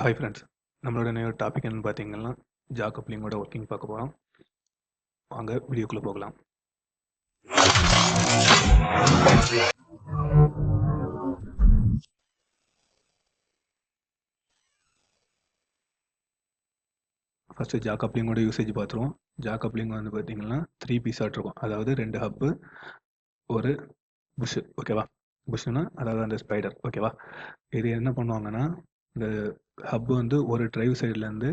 Hi friends, நம்மளோட topic என்னன்னு பார்த்தீங்கன்னா ஜா கப்ளிங்கோட ஒர்க்கிங் பார்க்க போகிறோம். வாங்க வீடியோக்குள்ளே போகலாம். ஃபஸ்ட்டு ஜா கப்ளிங்கோட யூசேஜ் பார்த்துருவோம். ஜா கப்ளிங் வந்து பார்த்தீங்கன்னா 3 பீஸாக இருக்கும். அதாவது 2 ஹப்பு, ஒரு புஷ்ஷு. ஓகேவா? புஷ்ஷுனா அதாவது அந்த ஸ்பைடர். ஓகேவா? இது என்ன பண்ணுவாங்கன்னா, இந்த ஹப்பு வந்து ஒரு டிரைவ் சைட்லேருந்து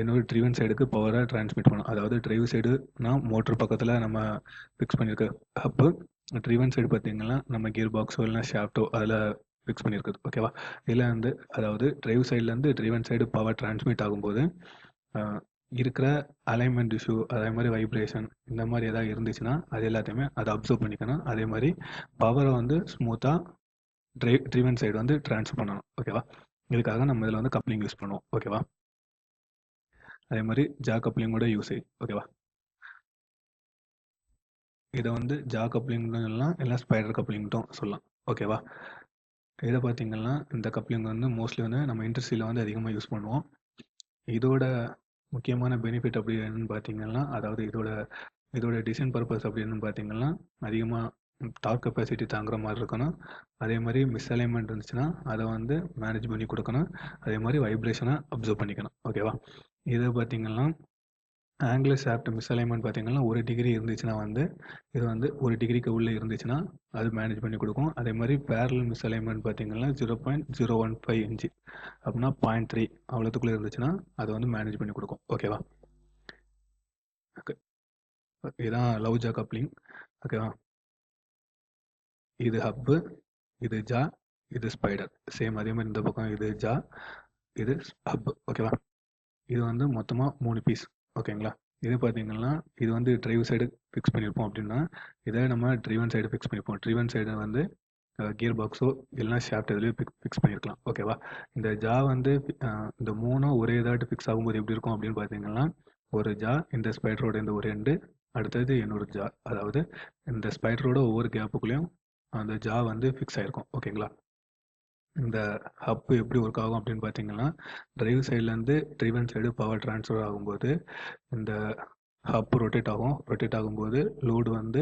இன்னொரு ட்ரிவன் சைடுக்கு பவரை டிரான்ஸ்மிட் பண்ணும். அதாவது டிரைவ் சைடுனா மோட்டர் பக்கத்தில் நம்ம ஃபிக்ஸ் பண்ணியிருக்க ஹப்பு, ட்ரிவன் சைடு பார்த்தீங்கன்னா நம்ம கியர் பாக்ஸோ இல்லைனா ஷாஃப்டோ அதில் ஃபிக்ஸ் பண்ணியிருக்குது. ஓகேவா? இதில் வந்து அதாவது டிரைவ் சைட்லேருந்து ட்ரிவன் சைடு பவர் டிரான்ஸ்மிட் ஆகும்போது இருக்கிற அலைன்மெண்ட் இஷ்யூ, அதே மாதிரி வைப்ரேஷன், இந்த மாதிரி எதாவது இருந்துச்சுன்னா அது எல்லாத்தையுமே அதை அப்சர்வ் பண்ணிக்கணும். அதே மாதிரி பவரை வந்து ஸ்மூத்தாக ட்ரிவன் சைடு வந்து ட்ரான்ஸ்ஃபர் பண்ணணும். ஓகேவா? இதுக்காக நம்ம இதில் வந்து கப்ளிங் யூஸ் பண்ணுவோம். ஓகேவா? அதே மாதிரி ஜா கப்ளிங்கோட யூசேஜ். ஓகேவா? இதை வந்து ஜா கப்ளிங்னு சொல்லலாம், இல்லை ஸ்பைடர் கப்ளிங்ட்டும் சொல்லலாம். ஓகேவா? இதை பார்த்தீங்கன்னா இந்த கப்ளிங் வந்து மோஸ்ட்லி வந்து நம்ம இண்டஸ்ட்ரியில் வந்து அதிகமாக யூஸ் பண்ணுவோம். இதோட முக்கியமான பெனிஃபிட் அப்படி என்னன்னு பார்த்தீங்கன்னா, அதாவது இதோட டிசைன் பர்பஸ் அப்படி என்னன்னு பார்த்தீங்கன்னா, அதிகமாக டார்க் கெப்பாசிட்டி தாங்குற மாதிரி இருக்கணும். அதே மாதிரி மிஸ்அலைன்மெண்ட் இருந்துச்சுன்னா அதை வந்து மேனேஜ் பண்ணி கொடுக்கணும். அதே மாதிரி வைப்ரேஷனை அப்சர்வ் பண்ணிக்கணும். ஓகேவா? இதை பார்த்தீங்கன்னா ஆங்குலர் ஷாஃப்ட் மிஸ்அலைன்மெண்ட் பார்த்தீங்கன்னா 1 டிகிரி இருந்துச்சுன்னா வந்து இது வந்து 1 டிகிரிக்கு உள்ளே இருந்துச்சுன்னா அது மேனேஜ் பண்ணி கொடுக்கும். அதே மாதிரி பேரலல் மிஸ்அலைன்மெண்ட் பார்த்தீங்கன்னா 0.015 இன்ச்சு அப்படின்னா 0.3 அவ்வளோத்துக்குள்ளே இருந்துச்சுன்னா அதை வந்து மேனேஜ் பண்ணி கொடுக்கும். ஓகேவா? ஓகே, இதுதான் லவ் ஜா கப்ளிங். ஓகேவா? இது ஹப்பு, இது ஜா, இது ஸ்பைடர். சேம் அதே மாதிரி இந்த பக்கம் இது ஜா, இது ஹப். ஓகேவா? இது வந்து மொத்தமாக 3 பீஸ். ஓகேங்களா? இது பார்த்தீங்கன்னா இது வந்து டிரைவ் சைடு ஃபிக்ஸ் பண்ணியிருப்போம் அப்படின்னா இதை நம்ம ட்ரிவன் சைடு ஃபிக்ஸ் பண்ணியிருப்போம். ட்ரிவன் சைடு வந்து கியர் பாக்ஸோ இல்லைனா ஷாஃப்ட் எதுலேயும் ஃபிக்ஸ் பண்ணியிருக்கலாம். ஓகேவா? இந்த ஜா வந்து இந்த மூணும் ஒரே இதாட்டு ஃபிக்ஸ் ஆகும்போது எப்படி இருக்கும் அப்படின்னு பார்த்தீங்கன்னா, ஒரு ஜா இந்த ஸ்பைடரோட இந்த ஒரு எண்டு, அடுத்தது இன்னொரு ஜா, அதாவது இந்த ஸ்பைடரோட ஒவ்வொரு கேப்புக்குள்ளேயும் அந்த ஜா வந்து ஃபிக்ஸ் ஆகிருக்கும். ஓகேங்களா? இந்த ஹப் எப்படி ஒர்க் ஆகும் அப்படின்னு பார்த்தீங்கன்னா, டிரைவ் சைட்லேருந்து ட்ரிவன் சைடு பவர் ட்ரான்ஸ்ஃபர் ஆகும்போது இந்த ஹப் ரொட்டேட் ஆகும். ரொட்டேட் ஆகும்போது லோடு வந்து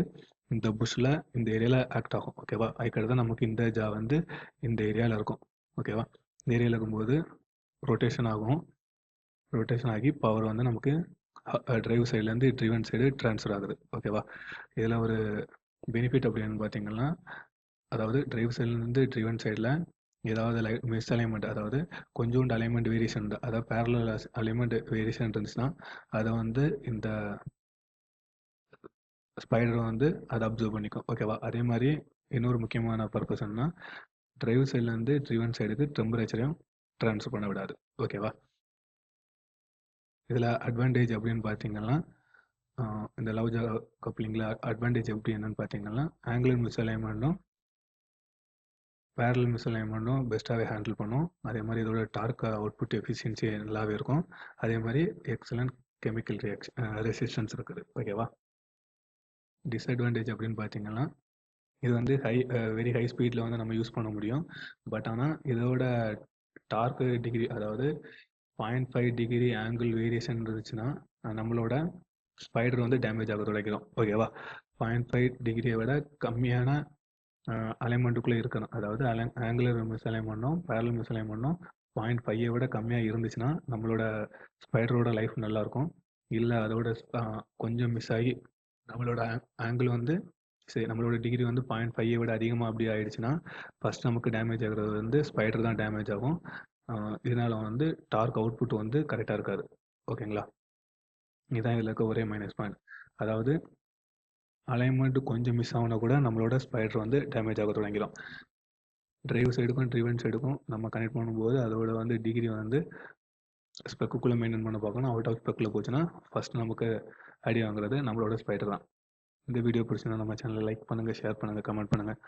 இந்த புஷ்ஷில் இந்த ஏரியாவில் ஆக்ட் ஆகும். ஓகேவா? அதுக்கடுத்து தான் நமக்கு இந்த ஜா வந்து இந்த ஏரியாவில் இருக்கும். ஓகேவா? இந்த ஏரியாவில் இருக்கும்போது ரொட்டேஷன் ஆகும். ரொட்டேஷன் ஆகி பவர் வந்து நமக்கு டிரைவ் சைட்லேருந்து ட்ரிவன் சைடு ட்ரான்ஸ்ஃபர் ஆகுது. ஓகேவா? இதில் ஒரு பெனிஃபிட் அப்படின்னு பார்த்தீங்கன்னா, அதாவது டிரைவ் சைட்லேருந்து ட்ரிவன் சைடில் ஏதாவது மிஸ்அலைன்மெண்ட், அதாவது கொஞ்சோண்டு அலைன்மெண்ட் வேரியேஷன், அதாவது பேரலல் அலைன்மெண்ட் வேரியேஷன் இருந்துச்சுன்னா அதை வந்து இந்த ஸ்பைடர் வந்து அதை அப்சர்வ் பண்ணிக்கும். ஓகேவா? அதே மாதிரி இன்னொரு முக்கியமான பர்பஸ் என்னன்னா, டிரைவ் சைட்லேருந்து ட்ரிவன் சைடுக்கு டெம்பரேச்சரையும் ட்ரான்ஸ்ஃபர் பண்ண விடாது. ஓகேவா? இதில் அட்வான்டேஜ் அப்படின்னு பார்த்தீங்கன்னா, இந்த லவ் ஜா கப்ளிங்கில் அட்வான்டேஜ் எப்படி என்னன்னு பார்த்தீங்கன்னா, ஆங்குலர் மிஸ்அலைன்மெண்ட்டும் பேரலல் மிஸ்அலைன்மெண்ட்டும் பெஸ்ட்டாகவே ஹேண்டில் பண்ணும். அதே மாதிரி இதோட டார்க் அவுட்புட் எஃபிஷியன்சி நல்லாவே இருக்கும். அதே மாதிரி எக்ஸலண்ட் கெமிக்கல் ரெசிஸ்டன்ஸ் இருக்குது. ஓகேவா? டிஸ்அட்வான்டேஜ் அப்படின்னு பார்த்தீங்கன்னா, இது வந்து வெரி ஹை ஸ்பீடில் வந்து நம்ம யூஸ் பண்ண முடியும். பட் ஆனால் இதோட டார்க்கு டிகிரி, அதாவது 0.5 டிகிரி ஆங்கிள் வேரியேஷன் இருந்துச்சுன்னா நம்மளோட ஸ்பைடர் வந்து டேமேஜ் ஆகிறது வரைக்கும். ஓகேவா? 0.5 டிகிரியை விட கம்மியான அலைன்மெண்ட்டுக்குள்ளே இருக்கணும். அதாவது ஆங்குலர் மிஸ்அலைன்மெண்ட்டும் பேரலல் மிஸ்அலைன்மெண்ட்டும் 0.5 விட கம்மியாக இருந்துச்சுன்னா நம்மளோட ஸ்பைடரோட லைஃப் நல்லாயிருக்கும். இல்லை அதோட கொஞ்சம் மிஸ் ஆகி நம்மளோட ஆங்கிள் வந்து சரி நம்மளோட டிகிரி வந்து 0.5 விட அதிகமாக அப்படி ஆயிடுச்சுன்னா ஃபஸ்ட் நமக்கு டேமேஜ் ஆகிறது வந்து ஸ்பைடர் தான் டேமேஜ் ஆகும். இதனால் வந்து டார்க் அவுட்புட் வந்து கரெக்டாக இருக்காது. ஓகேங்களா? இதுதான் இதில் இருக்க ஒரே மைனஸ் பாயிண்ட். அதாவது அலைன்மெண்ட் கொஞ்சம் மிஸ் ஆகுனா கூட நம்மளோட ஸ்பைடர் வந்து டேமேஜ் ஆக தொடங்கிடும். டிரைவ் சைடுக்கும் ட்ரிவன் சைடுக்கும் நம்ம கனெக்ட் பண்ணும்போது அதோட வந்து டிகிரி வந்து ஸ்பெக்குள்ளே மெயின்டைன் பண்ண பார்க்கணும். அவுட் ஆஃப் ஸ்பெக்கில் போச்சுன்னா ஃபஸ்ட் நமக்கு ஐடியா வாங்குறது நம்மளோட ஸ்பைடர் தான். இந்த வீடியோ பிடிச்சிருந்தா நம்ம சேனலை லைக் பண்ணுங்கள், ஷேர் பண்ணுங்கள், கமெண்ட் பண்ணுங்கள்.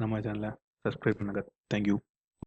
நம்ம சேனலை சப்ஸ்கிரைப் பண்ணுங்கள். தேங்க்யூ.